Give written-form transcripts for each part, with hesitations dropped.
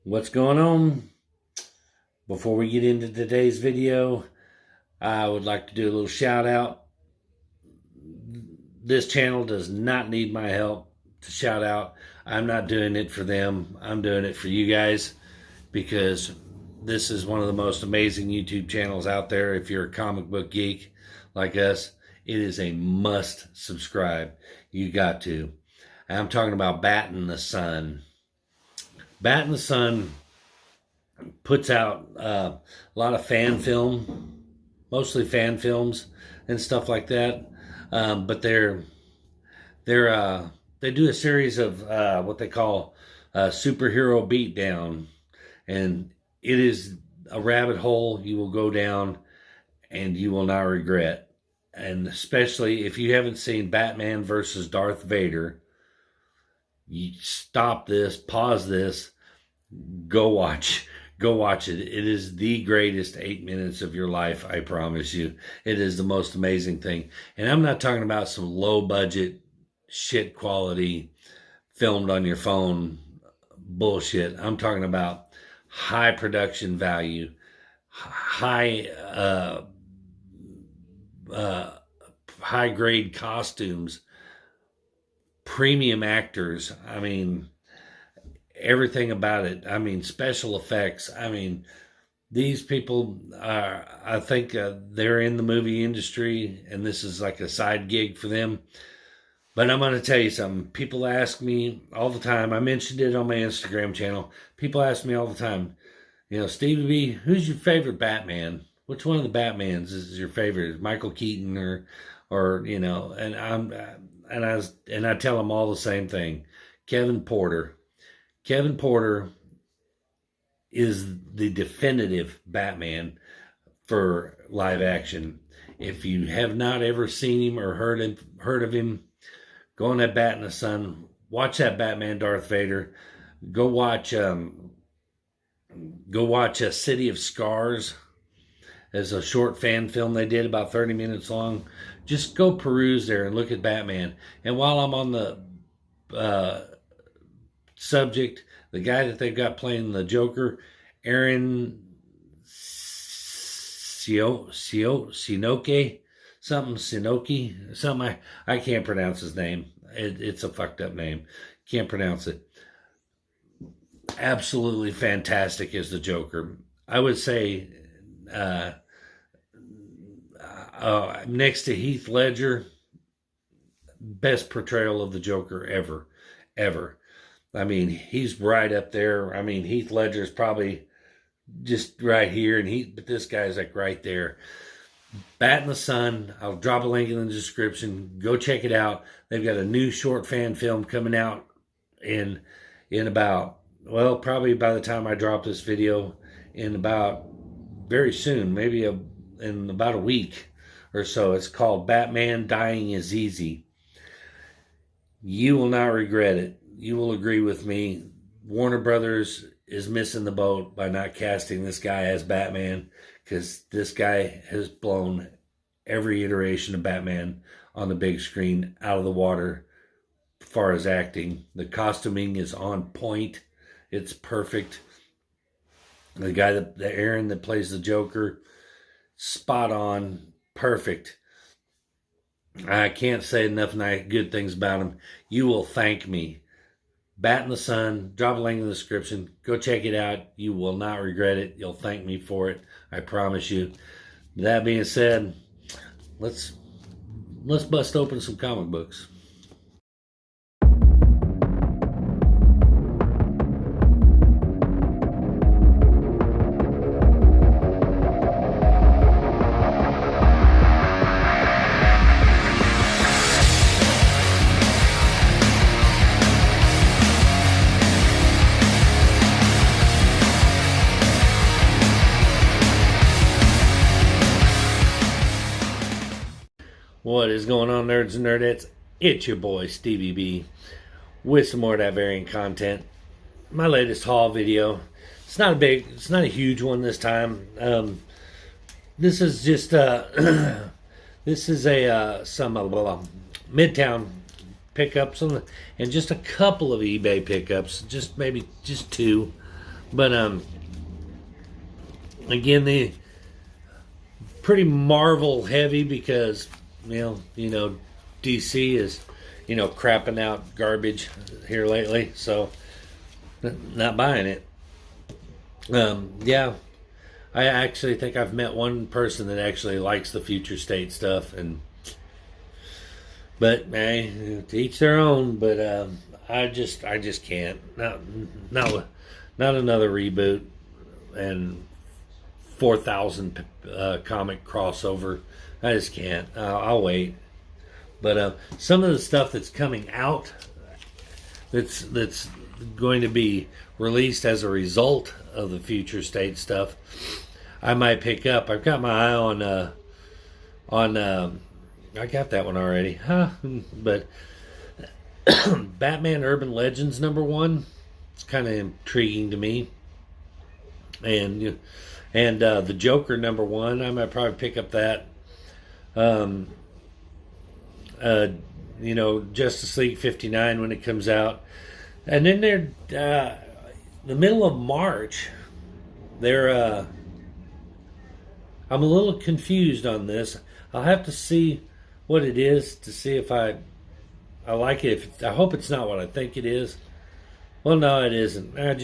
What's going on? Before we get into today's video, I would like to do a little shout out. This channel does not need my help to shout out. I'm not doing it for them. I'm doing it for you guys because this is one of the most amazing YouTube channels out there. If you're a comic book geek like us, it is a must subscribe. You got to. I'm talking about Bat in the Sun. Bat in the Sun puts out a lot of fan film, mostly fan films and stuff like that. But they do a series of what they call superhero beatdown, and it is a rabbit hole you will go down and you will not regret. And especially if you haven't seen Batman versus Darth Vader, you stop this, pause this, go watch it. It is the greatest 8 minutes of your life, I promise you. It is the most amazing thing. And I'm not talking about some low budget, shit quality, filmed on your phone bullshit. I'm talking about high production value, high grade costumes, premium actors. I mean, everything about it. I mean, special effects. I mean, these people are, I think they're in the movie industry and this is like a side gig for them. But I'm going to tell you something. People ask me all the time. I mentioned it on my Instagram channel. People ask me all the time, you know, Stevie B, who's your favorite Batman? Which one of the Batmans is your favorite? Michael Keaton or you know? And I tell them all the same thing. Kevin Porter. Kevin Porter is the definitive Batman for live action. If you have not ever seen him or heard of him, go on that Bat in the Sun. Watch that Batman Darth Vader. Go watch A City of Scars as a short fan film they did about 30 minutes long. Just go peruse there and look at Batman. And while I'm on the subject, the guy that they've got playing the Joker, Aaron Sinoke, I can't pronounce his name. It's a fucked up name. Can't pronounce it. Absolutely fantastic as the Joker. I would say next to Heath Ledger, best portrayal of the Joker ever. I mean, he's right up there. I mean, Heath Ledger's probably just right here, but this guy's like right there. Bat in the Sun. I'll drop a link in the description. Go check it out. They've got a new short fan film coming out in about, well, probably by the time I drop this video, in about very soon, maybe in about a week or so. It's called Batman Dying is Easy. You will not regret it. You will agree with me. Warner Brothers is missing the boat by not casting this guy as Batman, because this guy has blown every iteration of Batman on the big screen out of the water as far as acting. The costuming is on point. It's perfect. The guy, the Aaron that plays the Joker, spot on, perfect. I can't say enough good things about him. You will thank me. Bat in the Sun, drop a link in the description. Go check it out. You will not regret it. You'll thank me for it. I promise you. That being said, let's bust open some comic books. What is going on, nerds and nerdettes? It's your boy Stevie B with some more of that variant content. My latest haul video. It's not a huge one this time. This is just this is some Midtown pickups and just a couple of eBay pickups, just two. But again, the pretty Marvel heavy because DC is crapping out garbage here lately, so not buying it. Yeah, I actually think I've met one person that actually likes the future state stuff, but hey, to each their own. But I just can't. Not another reboot and 4,000 comic crossover. I just can't. I'll wait. But some of the stuff that's coming out, that's going to be released as a result of the future state stuff, I might pick up. I've got my eye on. I got that one already, huh? But Batman Urban Legends #1. It's kind of intriguing to me, and the Joker #1. I might probably pick up that. Justice League 59 when it comes out, and then they're the middle of March. They're I'm a little confused on this. I'll have to see what it is to see if I like it. I hope it's not what I think it is. Well, no, it isn't. I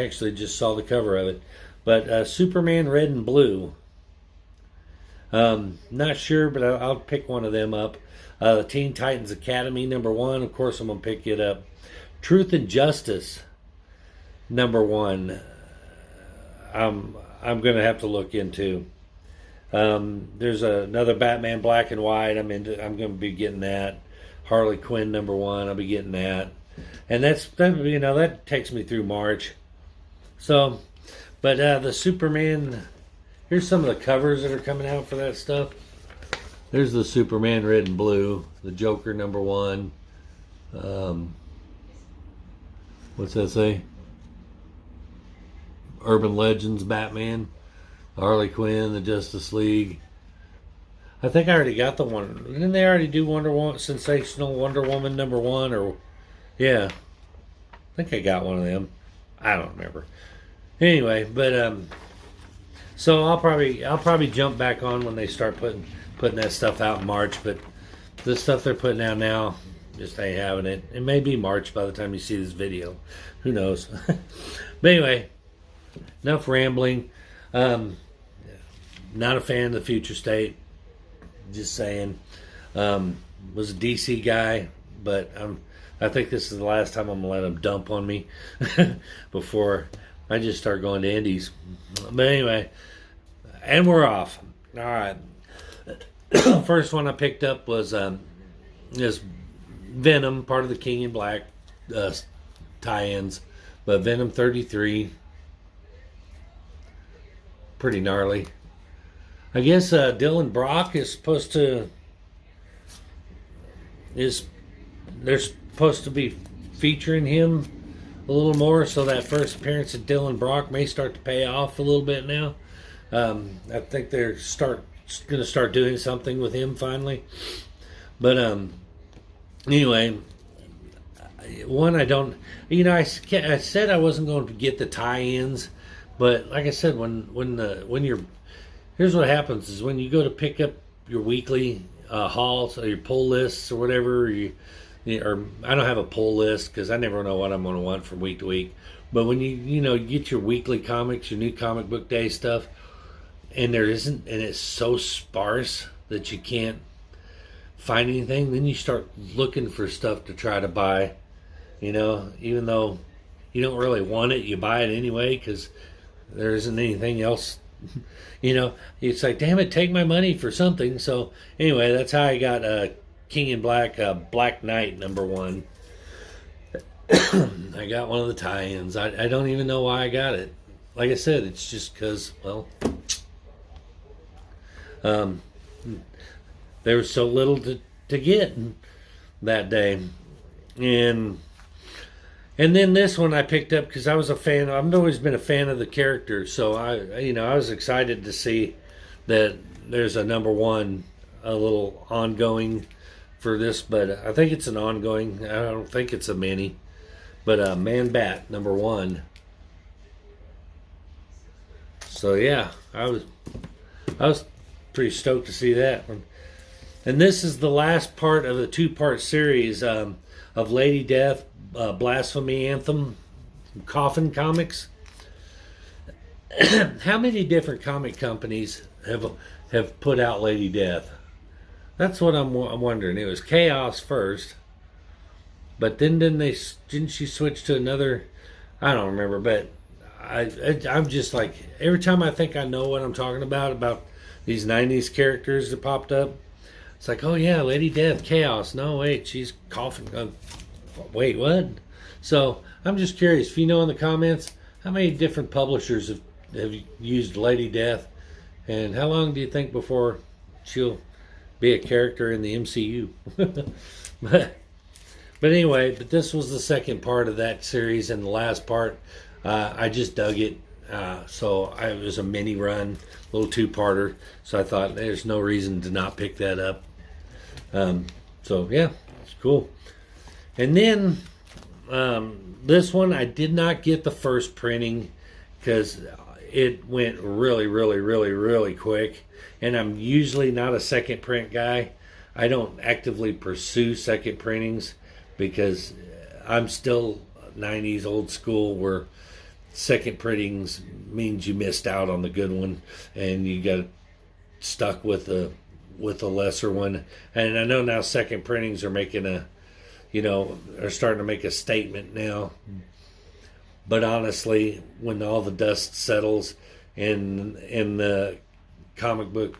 actually just saw the cover of it. But Superman Red and Blue. Not sure, but I'll pick one of them up. Teen Titans Academy #1. Of course, I'm gonna pick it up. Truth and Justice #1. I'm gonna have to look into. There's another Batman Black and White. I'm gonna be getting that. Harley Quinn #1. I'll be getting that, and that takes me through March. So, but the Superman. Here's some of the covers that are coming out for that stuff. There's the Superman Red and Blue, the Joker #1. What's that say? Urban Legends Batman, Harley Quinn, the Justice League. I think I already got the one. Didn't they already do Wonder Woman, Sensational Wonder Woman #1? Or yeah, I think I got one of them. I don't remember. Anyway, but so I'll probably jump back on when they start putting that stuff out in March. But the stuff they're putting out now just ain't having it. It may be March by the time you see this video. Who knows? But anyway, enough rambling. Not a fan of the future state. Just saying. Was a DC guy, but I think this is the last time I'm gonna let them dump on me before I just start going to indies. But anyway, and we're off. All right. First one I picked up was this Venom, part of the King in Black tie-ins, but Venom 33, pretty gnarly. I guess Dylan Brock is they're supposed to be featuring him a little more, so that first appearance of Dylan Brock may start to pay off a little bit now. I think they're going to start doing something with him finally. But anyway, one I don't, I said I wasn't going to get the tie-ins, but like I said, when you're, here's what happens is when you go to pick up your weekly hauls or your pull lists or whatever, or I don't have a pull list because I never know what I'm going to want from week to week. But when you get your weekly comics, your new comic book day stuff, and there isn't, and it's so sparse that you can't find anything, then you start looking for stuff to try to buy. Even though you don't really want it, you buy it anyway because there isn't anything else. It's like, damn it, take my money for something. So anyway, that's how I got King in Black, Black Knight #1. I got one of the tie-ins. I don't even know why I got it. Like I said, it's just because, well, there was so little to get that day. And then this one I picked up because I was a fan. I've always been a fan of the character, so I was excited to see that there's a #1, a little ongoing for this, but I think it's an ongoing. I don't think it's a mini, but Man Bat #1. So yeah, I was pretty stoked to see that one. And this is the last part of the two-part series of Lady Death, Blasphemy Anthem, Coffin Comics. How many different comic companies have put out Lady Death? That's what I'm wondering. It was Chaos first, but then didn't she switch to another? I don't remember, but I'm just like, every time I think I know what I'm talking about these '90s characters that popped up, it's like, oh yeah, Lady Death, Chaos. No, wait, she's Coffin. Wait, what? So I'm just curious if you know in the comments how many different publishers have used Lady Death, and how long do you think before she'll be a character in the MCU? But anyway, this was the second part of that series, and the last part, I just dug it. So it was a mini run, a little two-parter. So I thought there's no reason to not pick that up. So yeah, it's cool. And then this one, I did not get the first printing because it went really, really, really, really quick. And I'm usually not a second print guy. I don't actively pursue second printings because I'm still 90s old school, where second printings means you missed out on the good one and you got stuck with a lesser one. And I know now second printings are making are starting to make a statement now. But honestly, when all the dust settles and the comic book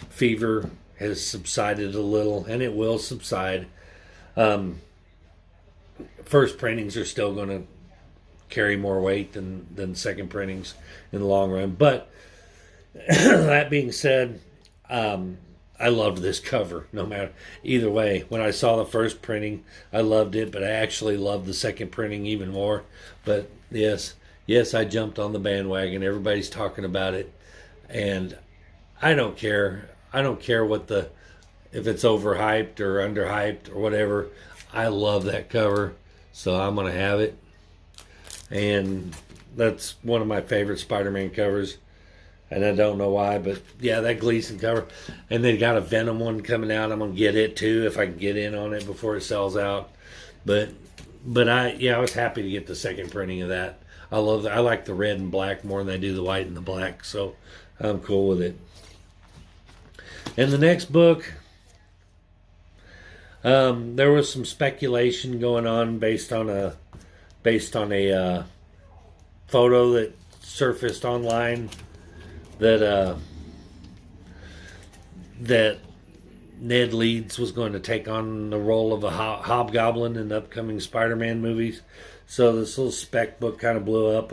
fever has subsided a little, and it will subside, first printings are still going to carry more weight than second printings in the long run. But that being said, I loved this cover. No matter either way, when I saw the first printing, I loved it, but I actually loved the second printing even more. But yes, I jumped on the bandwagon. Everybody's talking about it, and I don't care. I don't care if it's overhyped or underhyped or whatever. I love that cover, so I'm gonna have it. And that's one of my favorite Spider-Man covers. And I don't know why, but yeah, that Gleason cover. And they got a Venom one coming out. I'm gonna get it too if I can get in on it before it sells out. But I was happy to get the second printing of that. I like the red and black more than I do the white and the black, so I'm cool with it. And the next book, there was some speculation going on based on a photo that surfaced online that Ned Leeds was going to take on the role of a hobgoblin in the upcoming Spider-Man movies. So this little spec book kind of blew up.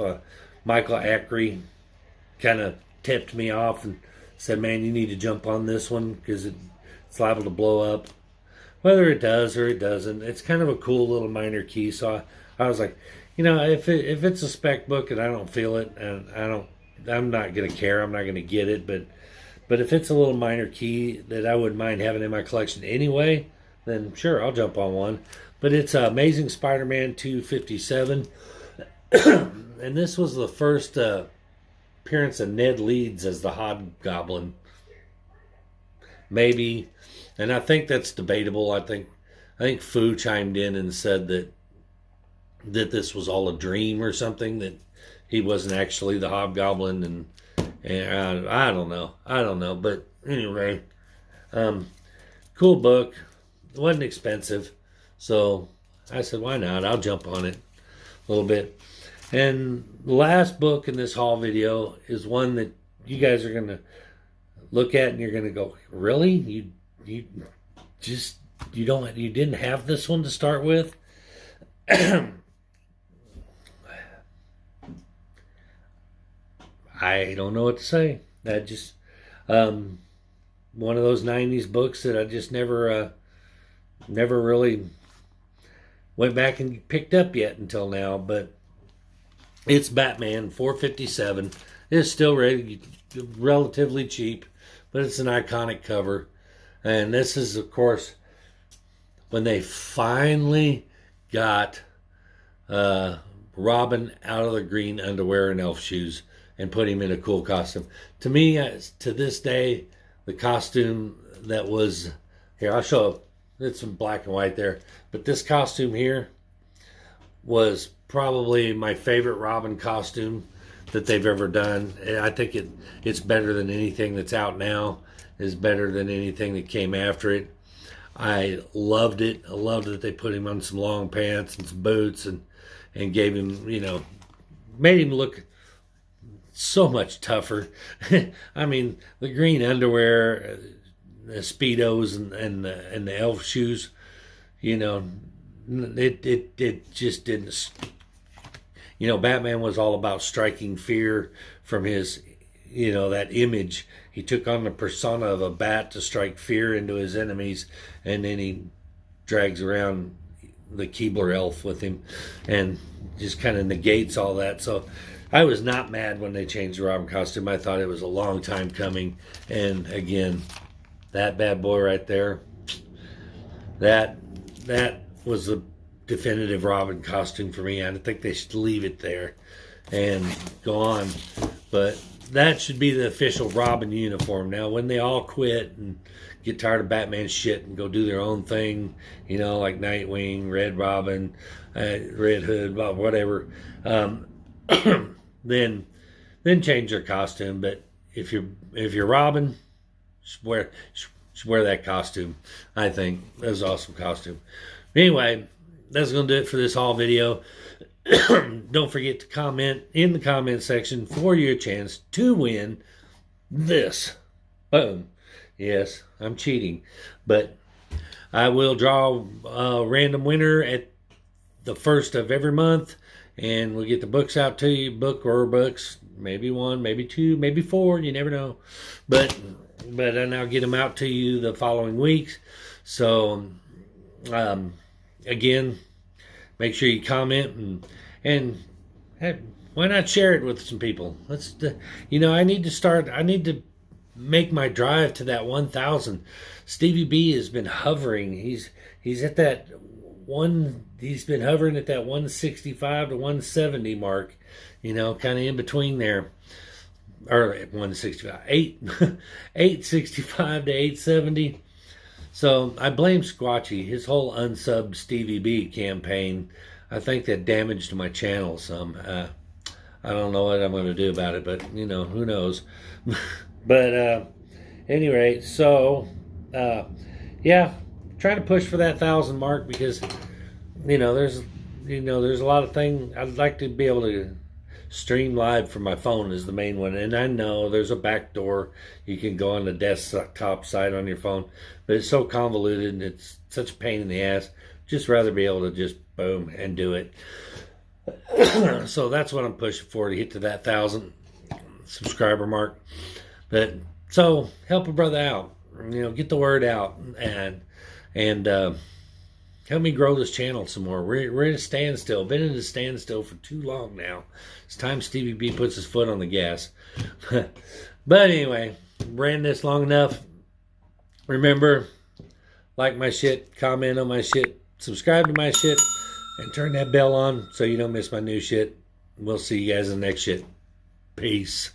Michael Ackrey kind of tipped me off and said, man, you need to jump on this one because it's liable to blow up. Whether it does or it doesn't, it's kind of a cool little minor key. So I was like, if it's a spec book and I don't feel it, and I'm not going to care. I'm not going to get it. But if it's a little minor key that I wouldn't mind having in my collection anyway, then sure, I'll jump on one. But it's Amazing Spider-Man 257. And this was the first appearance of Ned Leeds as the Hobgoblin. Maybe. And I think that's debatable. I think Fu chimed in and said that this was all a dream or something, that he wasn't actually the Hobgoblin, and I don't know. But anyway, cool book. It wasn't expensive, so I said, why not? I'll jump on it a little bit. And the last book in this haul video is one that you guys are gonna look at and you're gonna go, really? You didn't have this one to start with? I don't know what to say. That just one of those '90s books that I just never really went back and picked up yet until now. But it's Batman 457. It's still relatively cheap, but it's an iconic cover. And this is, of course, when they finally got Robin out of the green underwear and elf shoes. and put him in a cool costume. To me, to this day, the costume that was here, I'll show it's in black and white there, but this costume here was probably my favorite Robin costume that they've ever done. I think it's better than anything that's out now. Is better than anything that came after it. I loved it. I loved that they put him on some long pants and some boots and gave him, you know, made him look so much tougher. I mean, the green underwear, the Speedos and the elf shoes, you know, it just didn't. You know, Batman was all about striking fear from his, you know, that image. He took on the persona of a bat to strike fear into his enemies, and then he drags around the Keebler elf with him and just kind of negates all that. So I was not mad when they changed the Robin costume. I thought it was a long time coming. And again, that bad boy right there, that was the definitive Robin costume for me. I think they should leave it there and go on. But that should be the official Robin uniform. Now, when they all quit and get tired of Batman's shit and go do their own thing, you know, like Nightwing, Red Robin, Red Hood, whatever, then change their costume. But if you're Robin, should wear that costume. I think that was an awesome costume. Anyway, that's gonna do it for this haul video. Don't forget to comment in the comment section for your chance to win this. Boom. Yes, I'm cheating, but I will draw a random winner at the first of every month, and we'll get the books out to you, book or books, maybe one, maybe two, maybe four, you never know, but then I'll get them out to you the following weeks. So again, make sure you comment and hey, why not share it with some people? Let's, you know, I need to make my drive to that 1,000. Stevie B has been hovering. He's at that one. He's been hovering at that 165 to 170 mark. You know, kind of in between there, or at 165, 865 to 870. So I blame Squatchy. His whole unsub Stevie B campaign, I think that damaged my channel some. I don't know what I'm going to do about it, but, you know, who knows. But anyway, so yeah, try to push for that 1,000 mark, because there's a lot of things I'd like to be able to stream live from my phone is the main one. And I know there's a back door you can go on the desktop side on your phone, but it's so convoluted and it's such a pain in the ass. Just rather be able to just boom and do it. So that's what I'm pushing for, to get to that 1,000 subscriber mark. But so help a brother out, get the word out, and help me grow this channel some more. We're in a standstill. Been in a standstill for too long now. It's time Stevie B puts his foot on the gas. But anyway, ran this long enough. Remember, like my shit, comment on my shit, subscribe to my shit, and turn that bell on so you don't miss my new shit. We'll see you guys in the next shit. Peace.